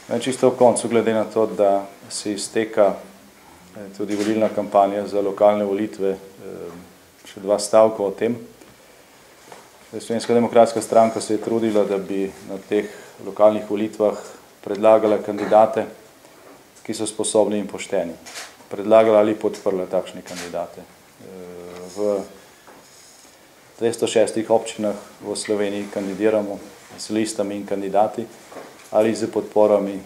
Čisto v koncu, glede na to, da se izteka tudi volilna kampanja za lokalne volitve, še 2 stavka o tem. Slovenska demokratska stranka se je trudila, da bi na teh lokalnih volitvah predlagala kandidate, ki so sposobni in pošteni. Predlagala ali podprla takšne kandidate. V 206 občinah v Sloveniji kandidiramo s listami in kandidati ali z podporami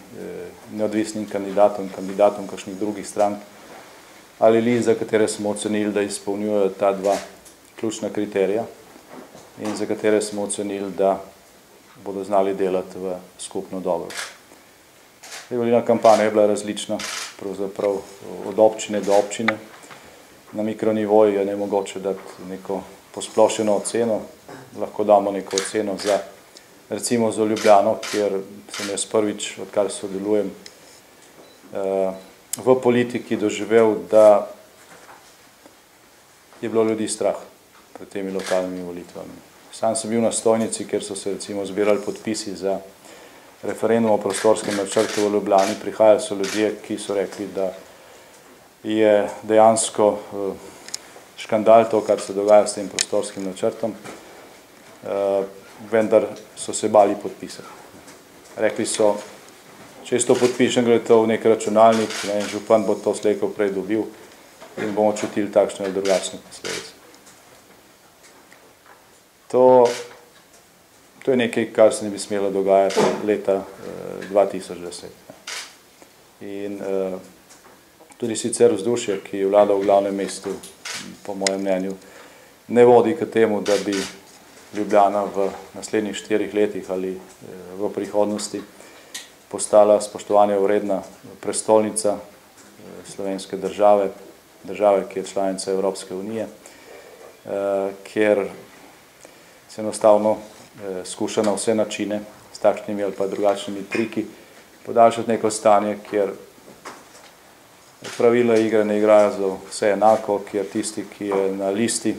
neodvisnim kandidatom kakšnih drugih strank, ali li za katere smo ocenili, da izpolnjujejo ta 2 ključna kriterija in za katere smo ocenili, da bodo znali delati v skupno dobro. Volilna kampanja je bila različna, pravzaprav od občine do občine. Na mikronivoju je nemogoče dati neko posplošeno oceno, lahko damo neko oceno za recimo za Ljubljano, kjer sem jaz prvič, odkar sodelujem v politiki, doživel, da je bilo ljudi strah pred temi lokalnimi volitvami. Sam sem bil na stojnici, kjer so se recimo zbirali podpisi za referendum o prostorskem načrtu v Ljubljani. Prihajali so ljudje, ki so rekli, da je dejansko škandal to, kar se dogaja s tem prostorskim načrtom, vendar so se bali podpisati. Rekli so, če jaz to podpišem, gre to v nek računalnik, župan bo to slej ko prej dobil in bomo čutili takšne ali drugačne posledice. To je nekaj, kar se ne bi smelo dogajati leta 2010. In tudi sicer vzdušje, ki vlada v glavnem mestu, po mojem mnenju, ne vodi k temu, da bi Ljubljana v naslednjih 4 letih ali v prihodnosti postala spoštovanja vredna prestolnica slovenske države, ki je članica Evropske unije, kjer se enostavno skuša na vse načine s takšnimi ali pa drugačnimi triki podaljšati neko stanje, kjer pravila igre ne igrajo za vse enako, kjer tisti, ki je na listi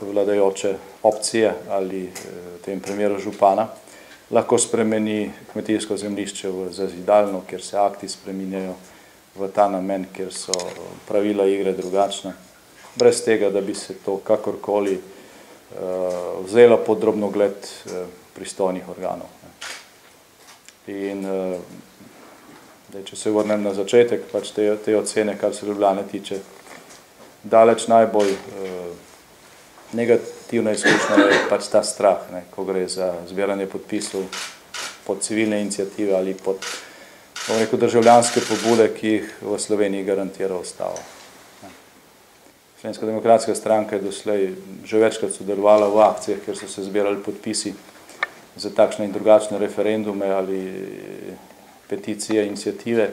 vladajoče opcije ali v tem primeru župana, lahko spremeni kmetijsko zemljišče v zazidalno, kjer se akti spreminjajo v ta namen, kjer so pravila igre drugačna, brez tega, da bi se to kakorkoli vzelo pod drobnogled pristojnih organov. In če se vrnem na začetek te ocene, kar se Ljubljane tiče, daleč najbolj negativna izkušnja je ta strah, ko gre za zbiranje podpisov pod civilne iniciative ali pod državljanske pobude, ki jih v Sloveniji garantira ustava. Slovenska demokratska stranka je doslej že večkrat sodelovala v akcijah, kjer so se zbirali podpisi za takšne in drugačne referendume ali peticije, iniciative.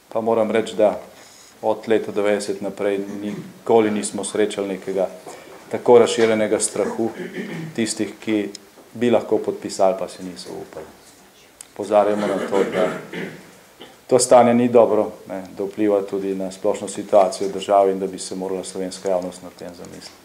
Pa moram reči, da od leta 90 naprej nikoli nismo srečali nekega tako razširjenega strahu tistih, ki bi lahko podpisali, pa se niso upali. Pozarjamo na to, da to stanje ni dobro, da vpliva tudi na splošno situacijo v državi in da bi se morala slovenska javnost na tem zamisliti.